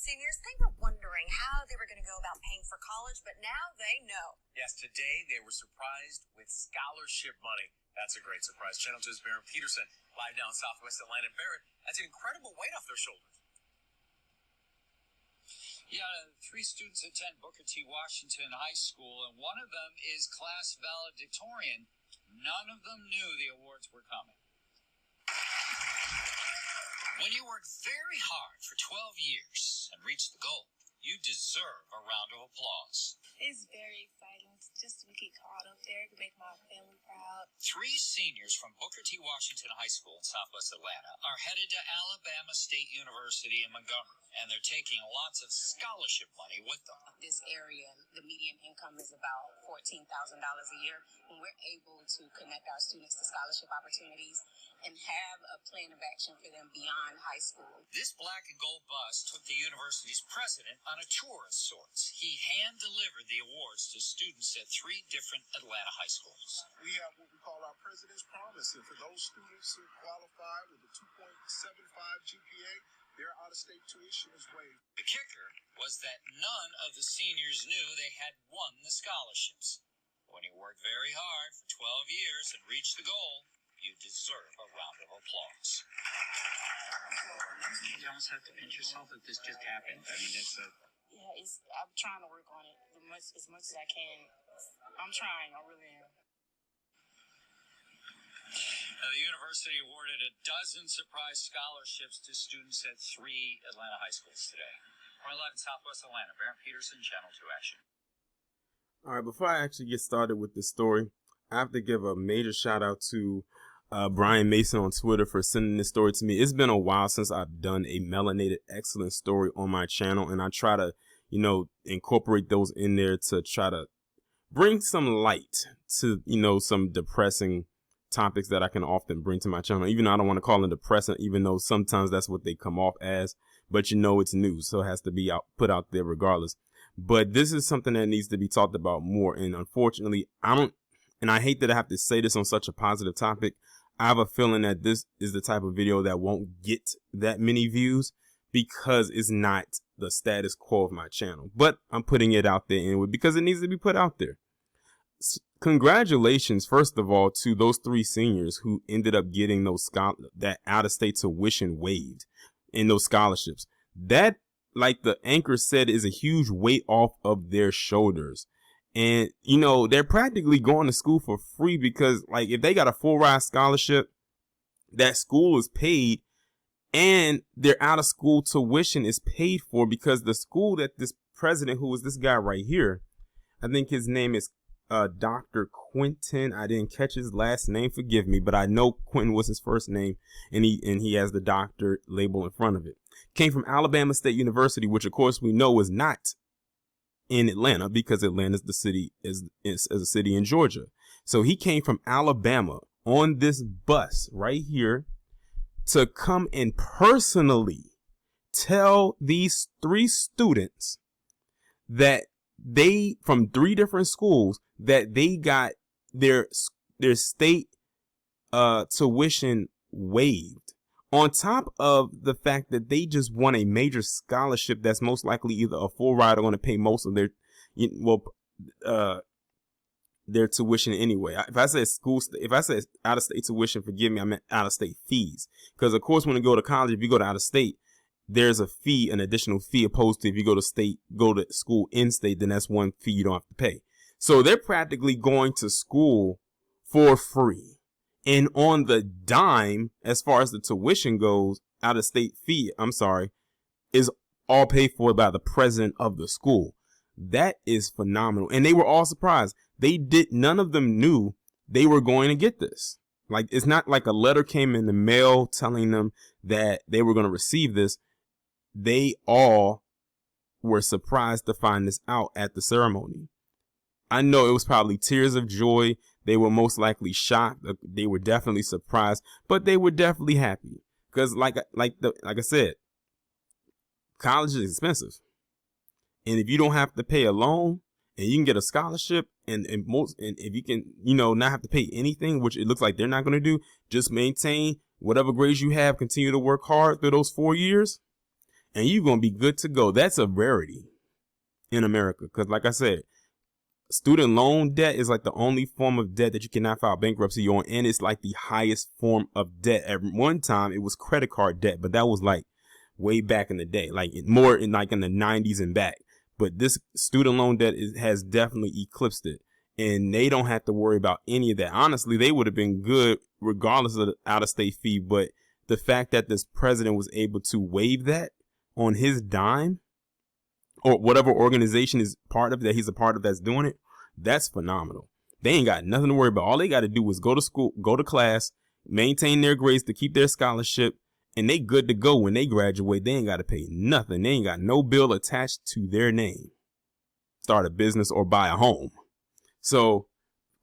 seniors, they were wondering how they were going to go about paying for college, but now they know. Yes, today they were surprised with scholarship money. That's a great surprise. Channel 2's Barrett Peterson, live down Southwest Atlanta. Barrett, that's an incredible weight off their shoulders. Yeah, 3 students attend Booker T. Washington High School, and one of them is class valedictorian. None of them knew the awards were coming. When you work very hard for 12 years and reach the goal, you deserve a round of applause. It's very exciting just to get called up there to make my family proud. 3 seniors from Booker T. Washington High School in Southwest Atlanta are headed to Alabama State University in Montgomery, and they're taking lots of scholarship money with them. This area, the median income is about $14,000 a year. When we're able to connect our students to scholarship opportunities and have a plan of action for them beyond high school. This black and gold bus took the university's president on a tour of sorts. He hand-delivered the awards to students at 3 different Atlanta high schools. We have what we call our President's Promise, and for those students who qualify with a 2.75 GPA, their out-of-state tuition is waived. The kicker was that none of the seniors knew they had won the scholarships. When you work very hard for 12 years and reach the goal, you deserve a round of applause. You almost have to pinch yourself that this just happened. I mean, I'm trying to work on it as much as I can. I'm trying, I really am. Now, the university awarded a dozen surprise scholarships to students at 3 Atlanta high schools today. We're live in Southwest Atlanta. Barrett Peterson, Channel 2 Action. All right, before I actually get started with this story, I have to give a major shout out to Brian Mason on Twitter for sending this story to me. It's been a while since I've done a melanated excellence story on my channel, and I try to, incorporate those in there to try to bring some light to, some depressing topics that I can often bring to my channel. Even though I don't want to call them depressing, even though sometimes that's what they come off as, but it's news, so it has to be put out there regardless. But this is something that needs to be talked about more, and unfortunately, I hate that I have to say this on such a positive topic. I have a feeling that this is the type of video that won't get that many views because it's not the status quo of my channel. But I'm putting it out there anyway because it needs to be put out there. Congratulations, first of all, to those 3 seniors who ended up getting that out-of-state tuition waived in those scholarships. That, like the anchor said, is a huge weight off of their shoulders. And, they're practically going to school for free because, like, if they got a full ride scholarship, that school is paid and their out of school tuition is paid for because the school that this president, who is this guy right here, I think his name is Dr. Quentin. I didn't catch his last name. Forgive me, but I know Quentin was his first name, and he has the doctor label in front of it. Came from Alabama State University, which of course we know is not in Atlanta because Atlanta is the city is a city in Georgia. So he came from Alabama on this bus right here to come and personally tell these 3 students that they, from 3 different schools, that they got their state tuition waived, on top of the fact that they just won a major scholarship that's most likely either a full ride or going to pay most of their tuition anyway. If I said out of state tuition, forgive me, I meant out of state fees. Because of course, when you go to college, if you go to out of state, there's a fee, an additional fee, opposed to if you go to school in state, then that's one fee you don't have to pay. So they're practically going to school for free. And on the dime, as far as the tuition goes, out of state fee, is all paid for by the president of the school. That is phenomenal. And they were all surprised. None of them knew they were going to get this. Like, it's not like a letter came in the mail telling them that they were going to receive this. They all were surprised to find this out at the ceremony. I know it was probably tears of joy. They were most likely shocked. They were definitely surprised, but they were definitely happy because, like I said, college is expensive, and if you don't have to pay a loan and you can get a scholarship, and if you can, not have to pay anything, which it looks like they're not going to do, just maintain whatever grades you have, continue to work hard through those 4 years, and you're going to be good to go. That's a rarity in America. Because like I said, student loan debt is like the only form of debt that you cannot file bankruptcy on. And it's like the highest form of debt. At one time, it was credit card debt, but that was like way back in the day, like more in like in the 90s and back. But this student loan debt has definitely eclipsed it. And they don't have to worry about any of that. Honestly, they would have been good regardless of the out-of-state fee. But the fact that this president was able to waive that on his dime, or whatever organization is part of that he's a part of that's doing it, that's phenomenal. They ain't got nothing to worry about. All they got to do is go to school, go to class, maintain their grades to keep their scholarship, and they good to go when they graduate. They ain't got to pay nothing. They ain't got no bill attached to their name. Start a business or buy a home. So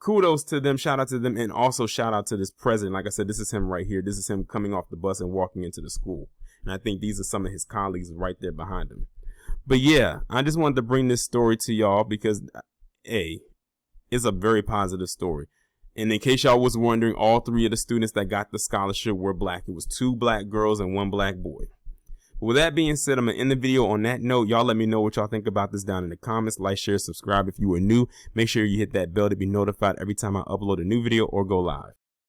kudos to them. Shout out to them. And also shout out to this president. Like I said, this is him right here. This is him coming off the bus and walking into the school. And I think these are some of his colleagues right there behind him. But yeah, I just wanted to bring this story to y'all because, hey, it's a very positive story. And in case y'all was wondering, all three of the students that got the scholarship were black. It was 2 black girls and 1 black boy. With that being said, I'm going to end the video on that note. Y'all let me know what y'all think about this down in the comments. Like, share, subscribe if you are new. Make sure you hit that bell to be notified every time I upload a new video or go live.